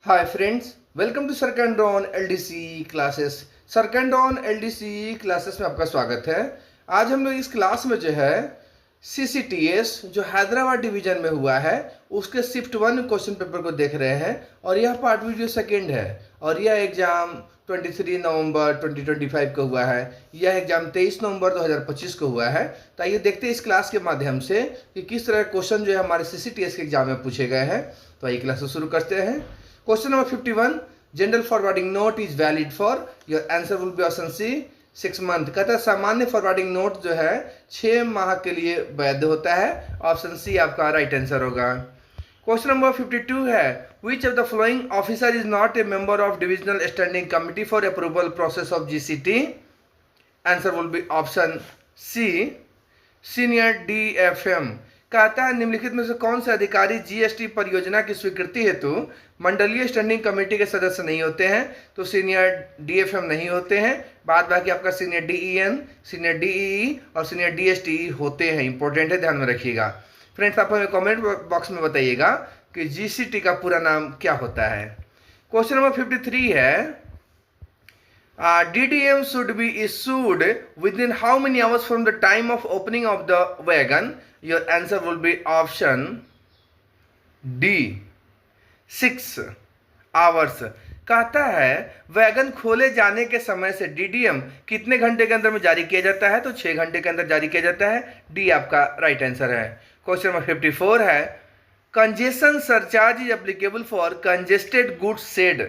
Hi friends, welcome to सरकैंड्रॉन LDC classes. सरकैंड्रॉन LDC classes में आपका स्वागत है। आज हम लोग इस क्लास में जो है सीसीटीएस जो हैदराबाद डिवीजन में हुआ है उसके शिफ्ट 1 क्वेश्चन पेपर को देख रहे हैं और यह पार्ट वीडियो सेकेंड है और यह एग्जाम 23 नवंबर 2025 को हुआ है। यह एग्जाम 23 नवंबर 2025 को हुआ है। तो आइए देखते हैं इस क्लास के माध्यम से कि किस तरह क्वेश्चन जो है हमारे सीसीटीएस के एग्जाम में पूछे गए हैं। तो आइए क्लास शुरू करते हैं। Question number 51, general forwarding note is valid for, your answer will be option C 6 month. कहता है सामान्य फॉरवर्डिंग नोट जो है 6 माह के लिए वैध होता है। ऑप्शन सी आपका राइट आंसर होगा। क्वेश्चन नंबर 52 है, which of the following officer is not a member of divisional standing committee for approval process of GCT. Answer will be option C senior DFM. कहता है निम्नलिखित में से कौन से अधिकारी जीएसटी परियोजना की स्वीकृति हेतु मंडलीय स्टैंडिंग कमेटी के सदस्य नहीं होते हैं। तो सीनियर डीएफएम नहीं होते हैं, बाद बाकी आपका सीनियर डीईएन, सीनियर डीईई और सीनियर डीएसटीई होते हैं। इंपॉर्टेंट है, ध्यान में रखिएगा। फ्रेंड्स, आप हमें कमेंट बॉक्स में बताइएगा कि जीसीटी का पूरा नाम क्या होता है। क्वेश्चन नंबर 53 है, DDM should be issued within how many hours from the time of opening of the wagon? Your answer will be option D 6 hours। कहता है वैगन खोले जाने के समय से डीडीएम कितने घंटे के अंदर में जारी किया जाता है। तो 6 घंटे के अंदर जारी किया जाता है। डी आपका राइट आंसर है। क्वेश्चन नंबर 54 है, congestion surcharge is applicable for congested goods said.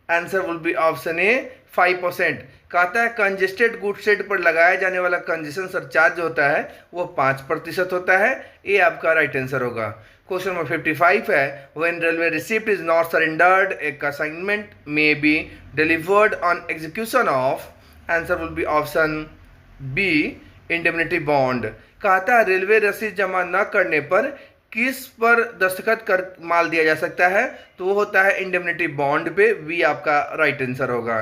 Answer will be option ए 5%। कहता है कंजेस्टेड गुड सेड पर लगाया जाने वाला कंजेशन सरचार्ज होता है वो 5% होता है। ये आपका राइट आंसर होगा। क्वेश्चन नंबर 55 है, when railway receipt is not surrendered a assignment may be delivered on execution of. Answer will be option B indemnity bond. कहता है रेलवे रसीद जमा न करने पर किस पर दस्तखत कर माल दिया जा सकता है। तो वो होता है इंडेमनिटी बॉन्ड पे। वी आपका राइट आंसर होगा।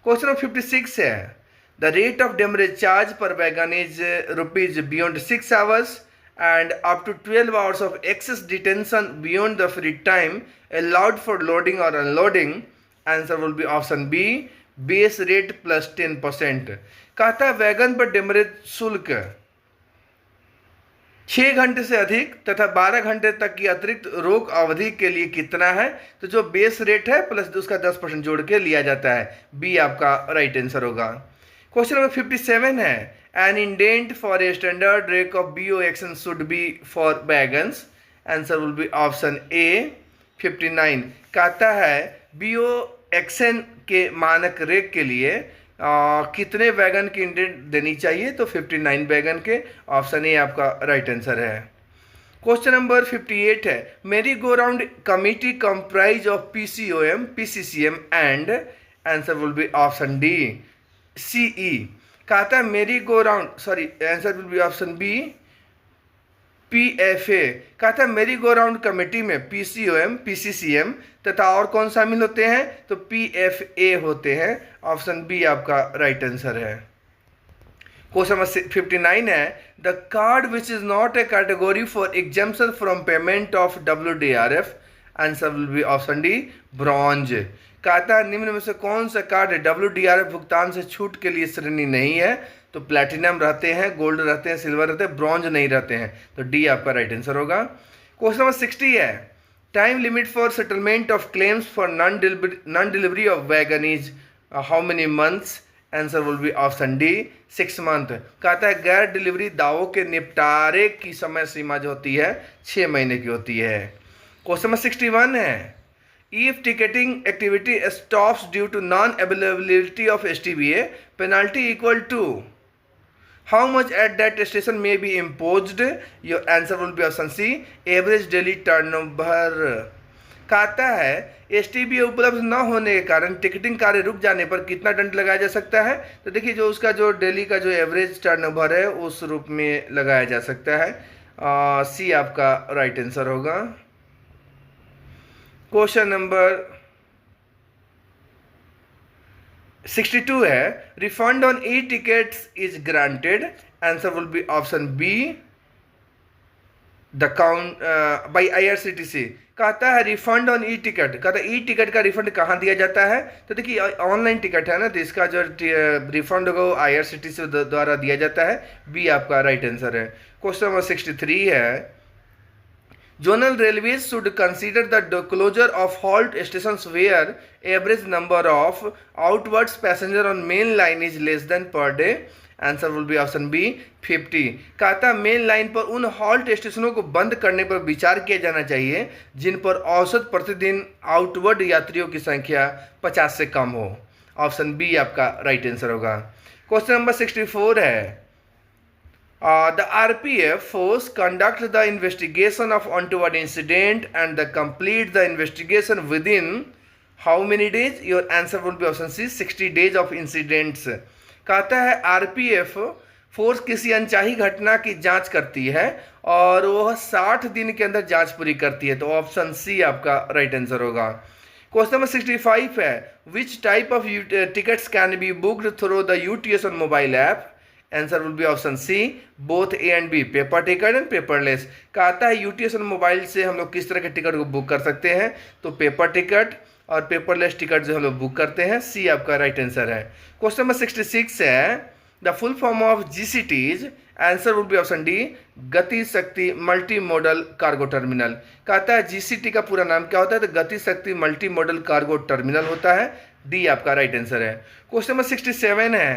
क्वेश्चन नंबर 56 है, the rate of demurrage charge पर wagon is rupees beyond 6 hours and up to 12 hours of excess detention beyond the free time allowed for loading और unloading. Answer will be option B base rate plus 10%। कहता है wagon पर demurrage शुल्क 6 घंटे से अधिक तथा 12 घंटे तक की अतिरिक्त रोक अवधि के लिए कितना है। तो जो बेस रेट है प्लस उसका 10% जोड़ के लिया जाता है। बी आपका राइट आंसर होगा। क्वेश्चन नंबर 57 है, an indent for a standard rake of BO action should be for wagons. Answer will be option A 59। कहता है बीओ एक्शन के मानक रेक के लिए कितने वैगन की इंडेंट देनी चाहिए। तो 59 वैगन के। ऑप्शन ए आपका राइट आंसर है। क्वेश्चन नंबर 58 है, merry go round committee comprise of PCOM PCCM and. Answer will be option D CE. कहता है merry go round answer will be option B PFA. कहता है merry go round committee में पीसीओएम PCCM तथा और कौन शामिल होते हैं। तो पीएफए होते हैं। ऑप्शन बी आपका राइट आंसर है। क्वेश्चन नंबर 59 है, the card which is not A category for exemption from payment of WDRF। Answer will be option D bronze. कहता है निम्न में से कौन सा कार्ड WDRF भुगतान से छूट के लिए श्रेणी नहीं है। तो प्लैटिनम रहते हैं, गोल्ड रहते हैं, सिल्वर रहते हैं, ब्रॉन्ज नहीं रहते हैं। तो डी आपका राइट आंसर होगा। क्वेश्चन नंबर 60 है, time limit for settlement of claims for non delivery of wagon is how many months. Answer will be option D 6 month. कहता है गैर डिलीवरी दावों के निपटारे की समय सीमा जो होती है 6 महीने की होती है। क्वेश्चन नंबर 61 है, if ticketing activity stops due to non-availability of STBA, penalty equal to how much at that station may be imposed. Your answer will be option C average daily turnover। कहता है STBA उपलब्ध न होने के कारण ticketing कार्य रुक जाने पर कितना दंड लगाया जा सकता है। तो देखिए जो उसका जो डेली का जो एवरेज टर्नओवर है उस रूप में लगाया जा सकता है। सी आपका राइट आंसर होगा। क्वेश्चन नंबर 62 है, refund on E tickets is granted. Answer will be option be the count by IRCTC। कहता है रिफंड ऑन ई टिकट, कहता है ई टिकट का रिफंड कहाँ दिया जाता है? तो देखिए ऑनलाइन टिकट है ना, तो इसका जो रिफंड होगा वो IRCTC द्वारा दिया जाता है। बी आपका राइट आंसर है। क्वेश्चन नंबर 63 है, Zonal railways should consider the closure of halt stations where average number of outwards passenger on main line is less than per day. Answer will be option B 50। कहता है main line पर उन halt स्टेशनों को बंद करने पर विचार किया जाना चाहिए जिन पर औसत प्रतिदिन आउटवर्ड यात्रियों की संख्या 50 से कम हो। ऑप्शन बी आपका राइट आंसर होगा। क्वेश्चन नंबर 64 है, the RPF force conduct the investigation of untoward incident and the complete the investigation within how many days? Your answer will be option C 60 days of incidents। कहता है RPF force किसी अनचाही घटना की जांच करती है और वह 60 दिन के अंदर जांच पूरी करती है, तो ऑप्शन सी आपका राइट आंसर होगा। क्वेश्चन नंबर 65 है, which type of tickets can be booked through the UTS on mobile app? Answer will be option C both A and B, paper ticket and paperless. कहता है UTS on mobile से हम लोग किस तरह के ticket को बुक कर सकते हैं? तो पेपर टिकट और पेपरलेस टिकट जो हम लोग बुक करते हैं। सी आपका राइट आंसर है। क्वेश्चन नंबर 66 है, the full form of GCTs? Answer will be option D गति शक्ति मल्टी मॉडल कार्गो टर्मिनल। कहता है GCT का पूरा नाम क्या होता है? तो गति शक्ति मल्टी मॉडल कार्गो टर्मिनल होता है। डी आपका राइट आंसर है। क्वेश्चन नंबर 67 है,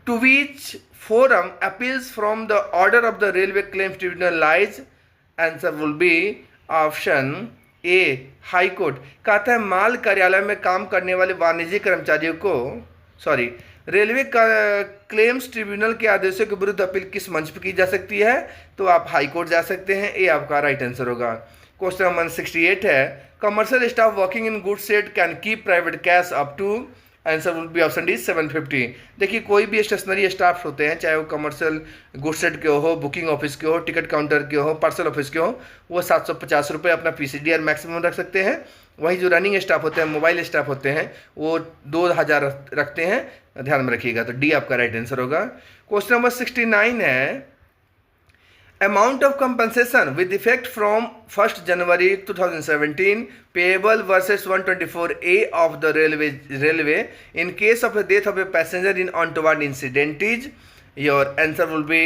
to which forum appeals from the order of the railway claims tribunal lies? Answer will be option A high court. कहता है माल कार्यालय में काम करने वाले वाणिज्यिक कर्मचारियों को रेलवे क्लेम्स ट्रिब्यूनल के आदेशों के विरुद्ध अपील किस मंच पर की जा सकती है? तो आप हाई कोर्ट जा सकते हैं। ए आपका राइट आंसर होगा। क्वेश्चन नंबर 68 है, commercial staff working in good shed can keep private cash up to? Answer will be option D 750। देखिए कोई भी स्टेशनरी स्टाफ होते हैं, चाहे वो कमर्शियल गुड्स सेट के हो, बुकिंग ऑफिस के हो, टिकट काउंटर के हो, पार्सल ऑफिस के हो, वो 750 रुपये अपना PCDR मैक्सिमम रख सकते हैं। वही जो रनिंग स्टाफ होते हैं, मोबाइल स्टाफ होते हैं, वो 2000 रखते हैं। ध्यान में रखिएगा। तो डी आपका राइट आंसर होगा। क्वेश्चन नंबर 69 है, amount of compensation with effect from 1st January 2017 payable versus 124A of the railway in case of the death of a passenger in untoward incident is? Your answer will be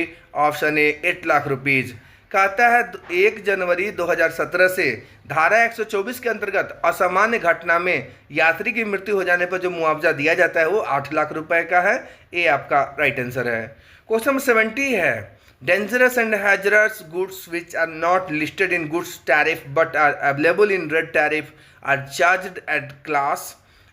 option A 8 lakh rupees. कहता है 1 जनवरी 2017 से धारा 124 के अंतर्गत असामान्य घटना में यात्री की मृत्यु हो जाने पर जो मुआवजा दिया जाता है वो 8 लाख रुपए का है। ए आपका राइट आंसर है। क्वेश्चन नंबर 70 है, dangerous and hazardous goods which are not listed in goods tariff but are available in red tariff are charged at class?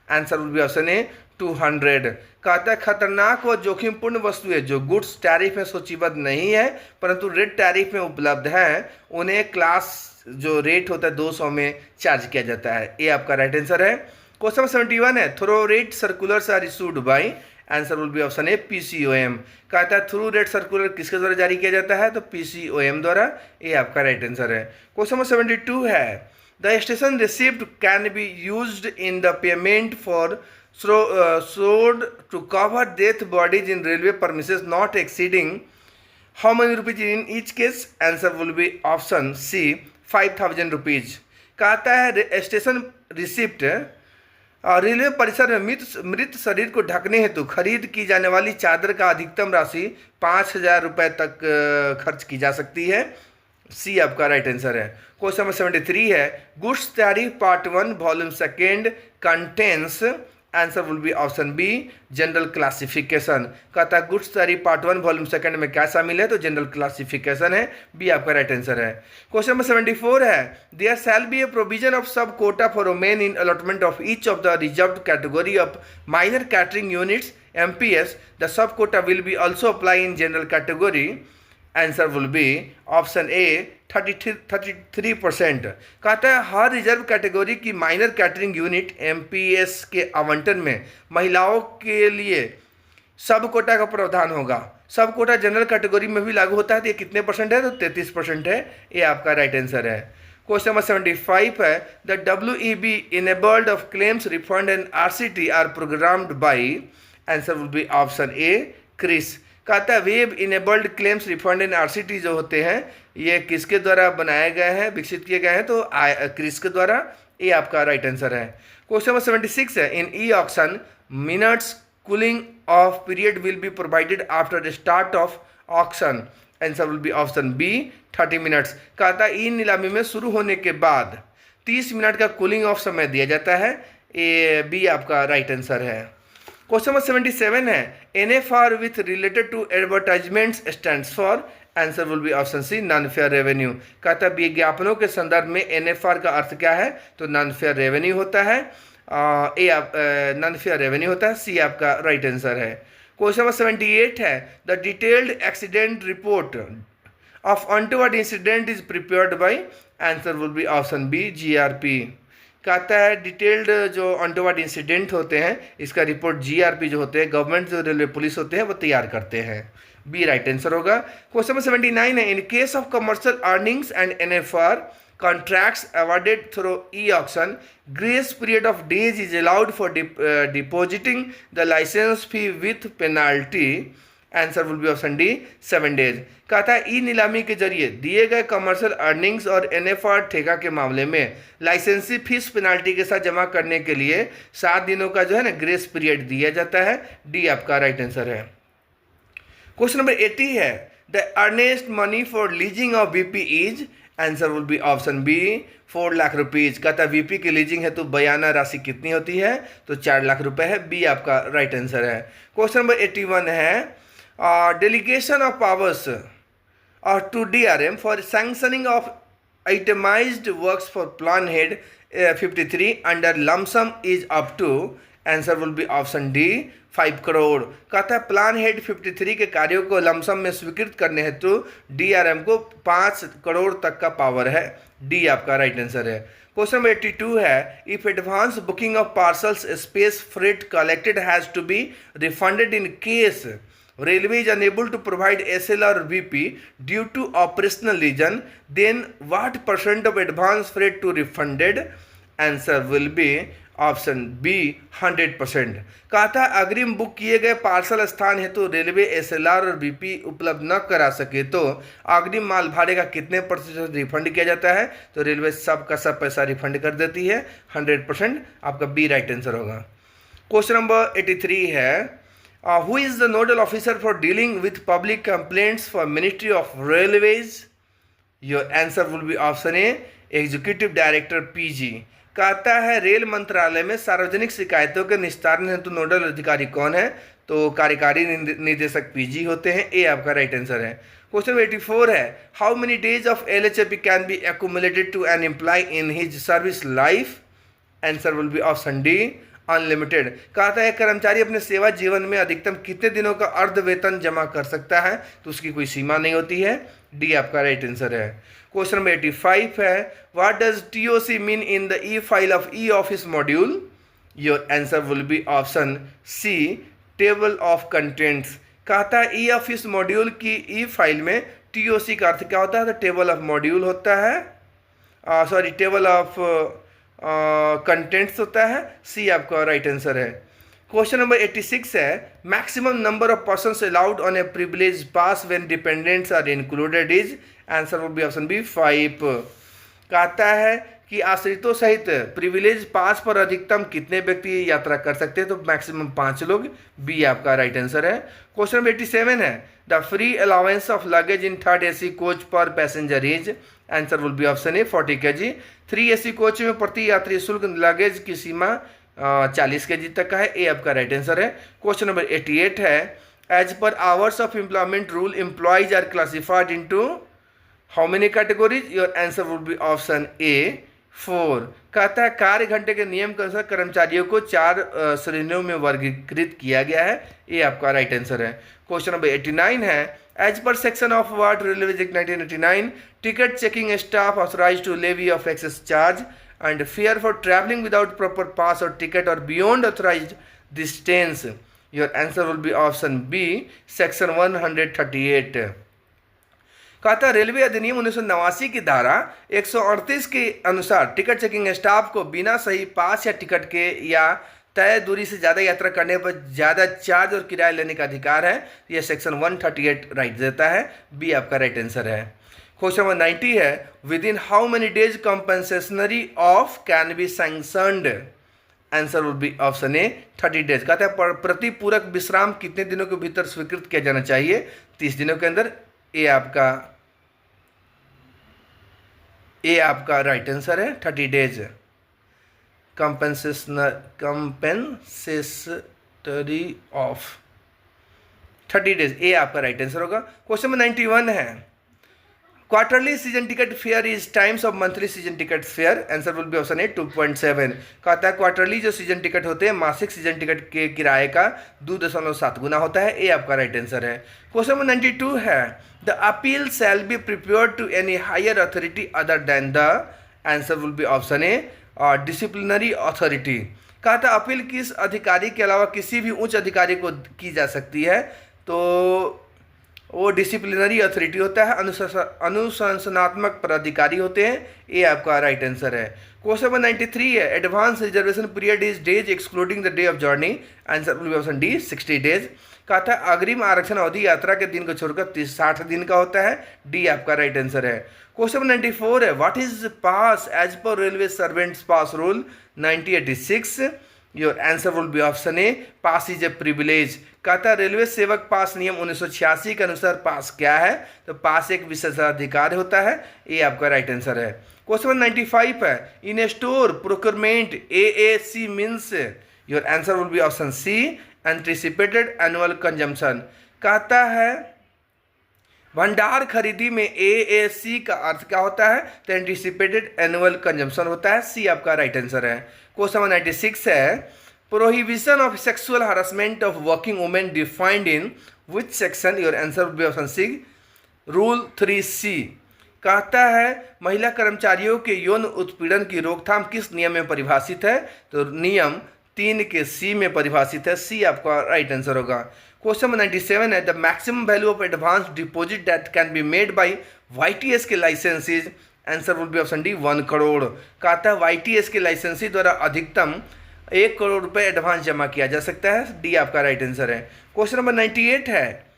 Answer will be option A 200। कहता है खतरनाक व जोखिमपूर्ण वस्तुएं जो गुड्स टैरिफ में सूचीबद्ध नहीं है परंतु रेड टैरिफ में उपलब्ध हैं, उन्हें क्लास जो रेट होता है 200 में चार्ज किया जाता है। ए आपका राइट आंसर है। क्वेश्चन 71 है, through rate circulars are issued by? Answer will be option A PCOM। कहता है थ्रू रेट सर्कुलर किसके द्वारा जारी किया जाता है? तो PCOM द्वारा। ए आपका राइट आंसर है। क्वेश्चन नंबर 72 है, the station receipt can be used in the payment for shroud to cover death bodies in railway premises not exceeding how money rupees in each case? Answer will be option C 5000 rupees. कहता है station receipt railway परिसर में मृत शरीर को ढकने हेतु खरीद की जाने वाली चादर का अधिकतम राशि 5000 रुपये तक खर्च की जा सकती है। सी आपका राइट आंसर है। क्वेश्चन नंबर 73 है, goods tariff part 1 volume 2 contains? Answer will be option B general classification. कहता है गुड्स टैरिफ पार्ट 1 वॉल्यूम 2 में क्या शामिल है? तो जनरल क्लासिफिकेशन है। बी आपका राइट आंसर है। क्वेश्चन नंबर 74 है, there shall be a provision of sub quota for women in allotment of each of the reserved category of minor catering units MPS। The sub quota will be also apply in general category? Answer will be option A 33%। कहता है हर reserve category की minor catering unit MPS के आवंटन में महिलाओं के लिए सब कोटा का प्रावधान होगा। सब कोटा जनरल कैटेगरी में भी लागू होता है। तो ये कितने परसेंट है? तो 33% है। ये आपका राइट आंसर है। क्वेश्चन नंबर 75 है, the WEB enabled of claims refund and RCT are programmed by? Answer will be option A CRIS. कहता है web enabled claims refund and RCT जो होते हैं ये किसके द्वारा बनाए गए हैं, विकसित किए गए हैं? तो क्रिस के द्वारा। ये आपका राइट आंसर है। क्वेश्चन नंबर 76 है, in E auction minutes cooling off period will be provided after the start of auction. Answer will be option B 30 minutes. कहा था ई नीलामी में शुरू होने के बाद 30 मिनट का कूलिंग ऑफ समय दिया जाता है। ए बी आपका राइट आंसर है। क्वेश्चन नंबर 77 है, NFR with related to advertisements stands for. Answer will be option C non fare revenue. कहता है विज्ञापनों के संदर्भ में NFR का अर्थ क्या है? तो नॉन फेयर रेवेन्यू होता है। ए आप नॉन फेयर रेवेन्यू होता है। सी आपका राइट आंसर है। क्वेश्चन नंबर 78 है, the detailed accident report of untoward incident is prepared by. Answer will be option B GRP। कहता है डिटेल्ड जो अनटोवर्ड इंसिडेंट होते हैं इसका रिपोर्ट GRP जो होते हैं, गवर्नमेंट जो रेलवे पुलिस होते हैं वो तैयार करते हैं। बी राइट आंसर होगा। क्वेश्चन नंबर 79 है, in case of commercial earnings and NFR contracts awarded through e-auction, grace period of days is allowed for depositing the license fee with penalty. Answer will be option D 7 days. कहता है ई नीलामी के जरिए दिए गए commercial earnings और NFR ठेका के मामले में लाइसेंसी फीस पेनाल्टी के साथ जमा करने के लिए 7 दिनों का जो है ना ग्रेस पीरियड दिया जाता है। डी आपका राइट आंसर है। क्वेश्चन नंबर 80 है, the earnest money for leasing of VP is. Answer will be option B 4 lakh rupees. कहता है VP की लीजिंग है तो बयाना राशि कितनी होती है? तो 4 लाख रुपए है। बी आपका राइट आंसर है। क्वेश्चन नंबर 81 है, delegation of powers to DRM for sanctioning of itemised works for plan head 53 under lump sum is up to. Answer will be option D 5 crore. कहता है प्लान हेड 53 के कार्यों को लमसम में स्वीकृत करने हेतु DRM को 5 करोड़ तक का पावर है। डी आपका राइट आंसर है। क्वेश्चन नंबर 82 है, if advance booking of parcels space freight collected has to be refunded in case railway is unable to provide SL or VP due to operational reason, then what % of advance freight to refunded? Answer will be option B 100%। कहा था अग्रिम book किए गए parcel स्थान हेतु railway SLR और VP उपलब्ध न करा सके तो अग्रिम माल भाड़े का कितने % रिफंड किया जाता है? तो रेलवे सब का सब पैसा रिफंड कर देती है। 100% आपका बी राइट आंसर होगा। क्वेश्चन नंबर 83 है, who is the nodal officer for dealing with public complaints for Ministry of Railways? Your answer will be option A Executive Director PG। कहता है रेल मंत्रालय में सार्वजनिक शिकायतों के निस्तारण हेतु नोडल अधिकारी कौन है? तो कार्यकारी निदेशक PG होते हैं। ए आपका राइट आंसर है। क्वेश्चन 84 है, how many days of LHAP can be accumulated to an employ in his service life? Answer will be option D unlimited. कहता है कर्मचारी अपने सेवा जीवन में अधिकतम कितने दिनों का अर्ध वेतन जमा कर सकता है? तो उसकी कोई सीमा नहीं होती है। डी आपका राइट आंसर है। क्वेश्चन नंबर 85 है, what does TOC mean in the E file of E office module? Your answer will be option C table of contents. कहता है ई ऑफिस मॉड्यूल की ई फाइल में TOC का अर्थ क्या होता है? तो टेबल ऑफ मॉड्यूल होता है, सॉरी टेबल ऑफ कंटेंट्स होता है। सी आपका राइट आंसर है। क्वेश्चन नंबर 86 है, maximum number of persons allowed on a privilege pass when dependents are included is. Answer will be option B 5। कहता है कि आश्रितों सहित प्रिविलेज पास पर अधिकतम कितने व्यक्ति यात्रा कर सकते हैं? तो मैक्सिमम 5 लोग। बी आपका राइट आंसर है। क्वेश्चन नंबर 87 है, the free allowance of luggage in 3rd AC coach per passenger is. Answer will be option A 40 kg। 3 AC coach में प्रति यात्री शुल्क लगेज की सीमा 40 kg तक का है। ए आपका राइट आंसर है। क्वेश्चन नंबर 88 है, as per hours of employment rule employees are classified into how many categories? Your answer will be option A 4। कहता है कार्य घंटे के नियम के अनुसार कर्मचारियों को 4 श्रेणियों में वर्गीकृत किया गया है। ये आपका राइट आंसर है। क्वेश्चन नंबर 89 है, as per section of what railway act 1989 ticket checking staff authorised to levy of excess charge and fare for travelling without proper pass और टिकट और beyond authorised distance. Your answer will be option B section 138। कहता railway अधिनियम 1989 की धारा 138 के अनुसार ticket checking staff को बिना सही पास या टिकट के या तय दूरी से ज़्यादा यात्रा करने पर ज़्यादा चार्ज और किराया लेने का अधिकार है। यह सेक्शन 138 राइट देता है। बी आपका राइट आंसर है। क्वेश्चन नंबर 90 है, within how many days compensatory off can be sanctioned? Answer would be option A 30 days. कहता है प्रति पूरक विश्राम कितने दिनों के भीतर स्वीकृत किया जाना चाहिए? 30 दिनों के अंदर। ए आपका राइट आंसर है 30 डेज। कंपेंसेटरी ऑफ 30 डेज, ए आपका राइट आंसर होगा। क्वेश्चन नंबर 91 है, quarterly season ticket fair is times of monthly season ticket fair? Answer will be option ए 2.7। कहता है क्वार्टरली जो सीजन टिकट होते हैं मासिक सीजन टिकट के किराए का 2.7 गुना होता है। ए आपका राइट आंसर है। क्वेश्चन नंबर 92 है, the appeal shall be prepared to any higher authority other than the? Answer will be option A disciplinary authority. कहता है अपील किस अधिकारी के अलावा किसी भी उच्च अधिकारी को की जा सकती है? तो वो डिसिप्लिनरी अथॉरिटी होता है, अनुशासनात्मक पदाधिकारी होते हैं। ये आपका राइट आंसर है। क्वेश्चन नंबर 93 है, advance reservation period is days excluding the day of journey? Answer will be option D 60 days. कहता है अग्रिम आरक्षण अवधि यात्रा के दिन को छोड़कर 60 दिन का होता है। डी आपका राइट आंसर है। क्वेश्चन नंबर 94 है, what is pass as per railway servants pass rule 1986? Your answer will be option A pass is a privilege. कहता है रेलवे सेवक पास नियम 1986 के अनुसार पास क्या है? तो पास एक विशेषाधिकार होता है। ये आपका राइट आंसर है। क्वेश्चन नंबर 95 है, in a store procurement AAC means? Your answer will be option C anticipated annual consumption. कहता है भंडार खरीदी में AAC का अर्थ क्या होता है? तो एंटिसिपेटेड एनुअल कंजम्पशन होता है। सी आपका राइट आंसर है। क्वेश्चन नंबर 96 है, prohibition of sexual harassment of working women defined in which section? Your answer will be option C rule 3C। कहता है महिला कर्मचारियों के यौन उत्पीड़न की रोकथाम किस नियम में परिभाषित है? तो नियम 3 के C में परिभाषित है। सी आपका राइट आंसर होगा। क्वेश्चन नंबर 97 है, the maximum value of advance deposit that can be made by YTS के licensees? Answer will be option D 1 crore. कहता है YTS के लाइसेंसी द्वारा अधिकतम 1 करोड़ रुपए एडवांस जमा किया जा सकता है। डी आपका राइट आंसर है। क्वेश्चन नंबर 98 है,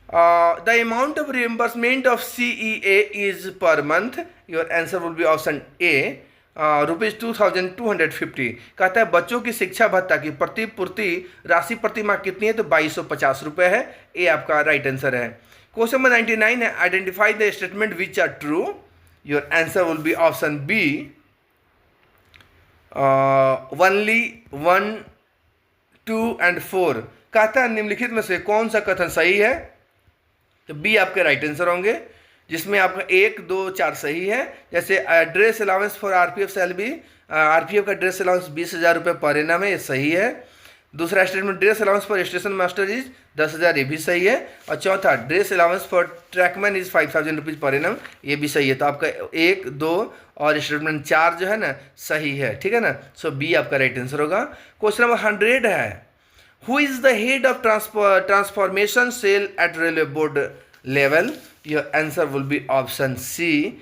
the amount of reimbursement of CEA is per month? Your answer will be option ए ₹2250। कहता है बच्चों की शिक्षा भत्ता की प्रतिपूर्ति राशि प्रति माह कितनी है? तो 2250 रुपये है। ए आपका राइट आंसर है। क्वेश्चन नंबर 99 है, identify the statement which are true? Your answer will be option B only 1, 2 and 4। कहता है निम्नलिखित में से कौन सा कथन सही है? तो बी आपके राइट आंसर होंगे, जिसमें आपका 1, 2, 4 सही है। जैसे dress allowance for RPF shall be, RPF का ड्रेस अलाउंस 20,000 रुपये पर एनम है, ये सही है। दूसरा statement dress allowance for station master is 10,000, ये भी सही है। और चौथा dress allowance for trackman is 5,000 rupees per annum, ये भी सही है। तो आपका 1, 2 और स्टेटमेंट 4 जो है ना सही है, ठीक है ना। सो बी आपका राइट आंसर होगा। क्वेश्चन नंबर 100 है, who is the head of transformation cell at railway board level? Your answer will be option C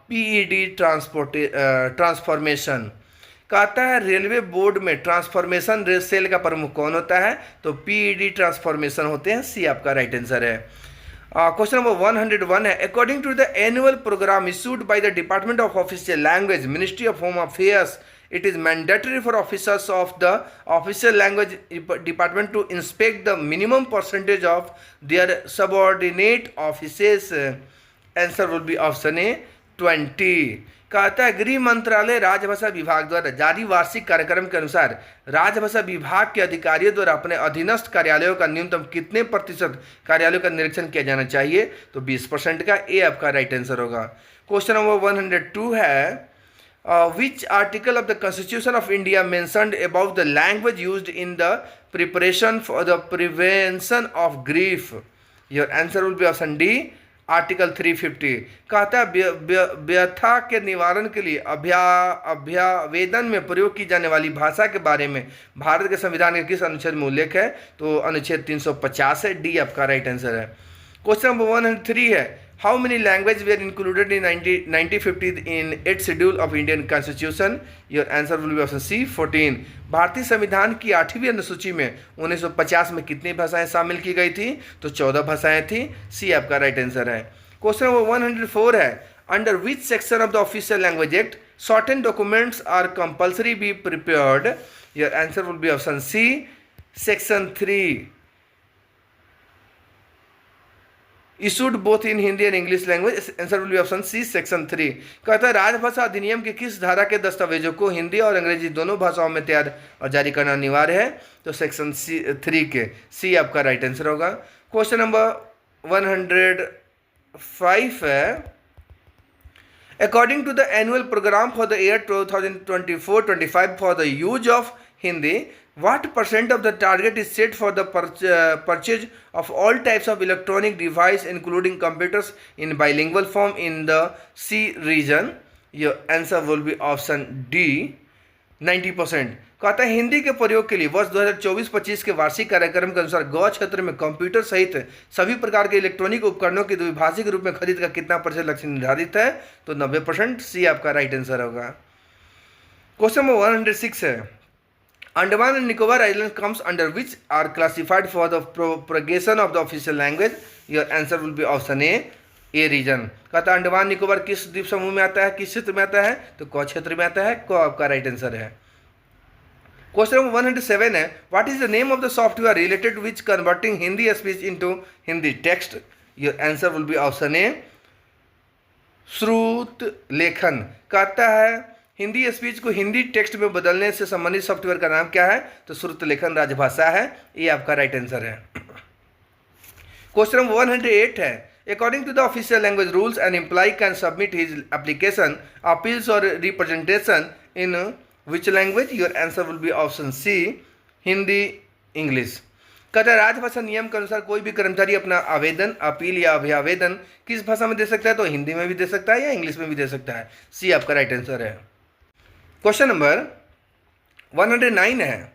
PED transformation. कहता है रेलवे बोर्ड में ट्रांसफॉर्मेशन सेल का प्रमुख कौन होता है? तो PED ट्रांसफॉर्मेशन होते हैं। सी आपका राइट आंसर है। क्वेश्चन नंबर 101 है, according to the annual programme issued by the department of official language ministry of home affairs, it is mandatory for officers of the official language department to inspect the minimum percentage of their subordinate offices. Answer will be option A 20। कहता है गृह मंत्रालय राजभाषा विभाग द्वारा जारी वार्षिक कार्यक्रम के अनुसार राजभाषा विभाग के अधिकारियों द्वारा अपने अधीनस्थ कार्यालयों का न्यूनतम कितने प्रतिशत कार्यालयों का निरीक्षण किया जाना चाहिए? तो 20% का। ए आपका राइट आंसर होगा। क्वेश्चन नंबर 102 है, which article of the Constitution of India mentioned above the language used in the preparation for the prevention of grief? Your answer will be option D article 350। कहता है व्यथा के निवारण के लिए अभ्यावेदन में प्रयोग की जाने वाली भाषा के बारे में भारत के संविधान के किस अनुच्छेद में उल्लेख है? तो अनुच्छेद 350 है। डी आपका राइट आंसर है। क्वेश्चन नंबर 103 है, how many language were included in 1950 in 8th schedule of Indian constitution? Your answer will be option C 14। भारतीय संविधान की 8वीं अनुसूची में 1950 में कितनी भाषाएं शामिल की गई थी? तो 14 भाषाएं थी। सी आपका राइट आंसर है। क्वेश्चन नंबर 104 है, under which section of the official language act certain documents are compulsory be prepared? Your answer will be option C, section 3, issued both in Hindi and English language. Answer will be option C, section 3. कहता है राजभाषा अधिनियम के किस धारा के दस्तावेजों को हिंदी और अंग्रेजी दोनों भाषाओं में तैयार और जारी करना अनिवार्य है? तो सेक्शन 3 के सी आपका राइट आंसर होगा. क्वेश्चन नंबर 105 है, according to the annual program for the year 2024-25 for the use of Hindi, what percent of the target is set for the purchase of all types of electronic device including computers in bilingual form in the C region? Your answer will be option D, 90%. कहता है हिंदी के प्रयोग के लिए वर्ष 2024-25 के वार्षिक कार्यक्रम के अनुसार गौ क्षेत्र में कंप्यूटर सहित सभी प्रकार के इलेक्ट्रॉनिक उपकरणों के द्विभाषिक रूप में खरीद का कितना प्रतिशत लक्ष्य निर्धारित है? तो 90%. सी आपका राइट आंसर होगा. क्वेश्चन नंबर 106 है, Andaman and Nicobar island comes under which are classified for the propagation of the official language? Your answer will be option A region. कहता है अंडमान निकोबार किस द्वीप समूह में आता है, किस क्षेत्र में आता है? तो क क्षेत्र में आता है. क आपका राइट आंसर है. क्वेश्चन नंबर 107 है, what is the name of the software related which converting Hindi speech into Hindi text? Your answer will be option ए, श्रुत लेखन. कहता है हिंदी स्पीच को हिंदी टेक्स्ट में बदलने से संबंधित सॉफ्टवेयर का नाम क्या है? तो श्रुत लेखन राजभाषा है. ये आपका राइट आंसर है. क्वेश्चन नंबर 108 है, according to the official language rules an employ can submit his application appeals और representation in which language? Your answer will be option C, Hindi English. कहता है राजभाषा नियम के अनुसार कोई भी कर्मचारी अपना आवेदन, अपील या अभिआवेदन किस भाषा में दे सकता है? तो हिंदी में भी दे सकता है या इंग्लिश में भी दे सकता है. सी आपका राइट आंसर है. क्वेश्चन नंबर 109 है,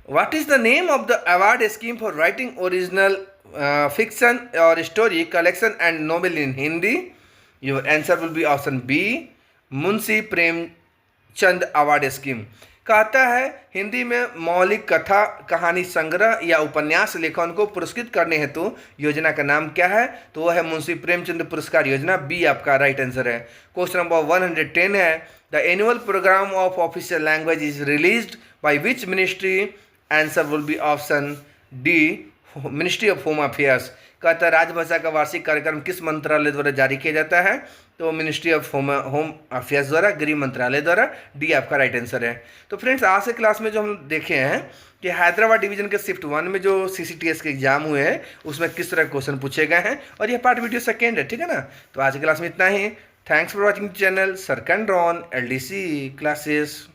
what is the name of the award scheme for writing original fiction और story collection and novel in Hindi? Your answer will be option B, Munshi Premchand award scheme. कहता है हिंदी में मौलिक कथा, कहानी संग्रह या उपन्यास लेखन को पुरस्कृत करने हेतु योजना का नाम क्या है? तो वह है मुंशी प्रेमचंद पुरस्कार योजना. बी आपका राइट आंसर है. क्वेश्चन नंबर 110 है, the annual programme of official language is released by which ministry? Answer will be option D, ministry of home affairs. कहता है राजभाषा का वार्षिक कार्यक्रम किस मंत्रालय द्वारा जारी किया जाता है? तो मिनिस्ट्री ऑफ होम अफेयर्स द्वारा, गृह मंत्रालय द्वारा. डी आपका राइट आंसर है. तो फ्रेंड्स आज के क्लास में जो हम देखे हैं कि हैदराबाद डिवीजन के शिफ्ट 1 में जो CCTS के एग्जाम हुए हैं उसमें किस तरह क्वेश्चन पूछे गए हैं, और यह पार्ट वीडियो सेकेंड है. ठीक है ना. तो आज की क्लास में इतना ही. थैंक्स फॉर वॉचिंग चैनल सरकंड रॉन LDC क्लासेस.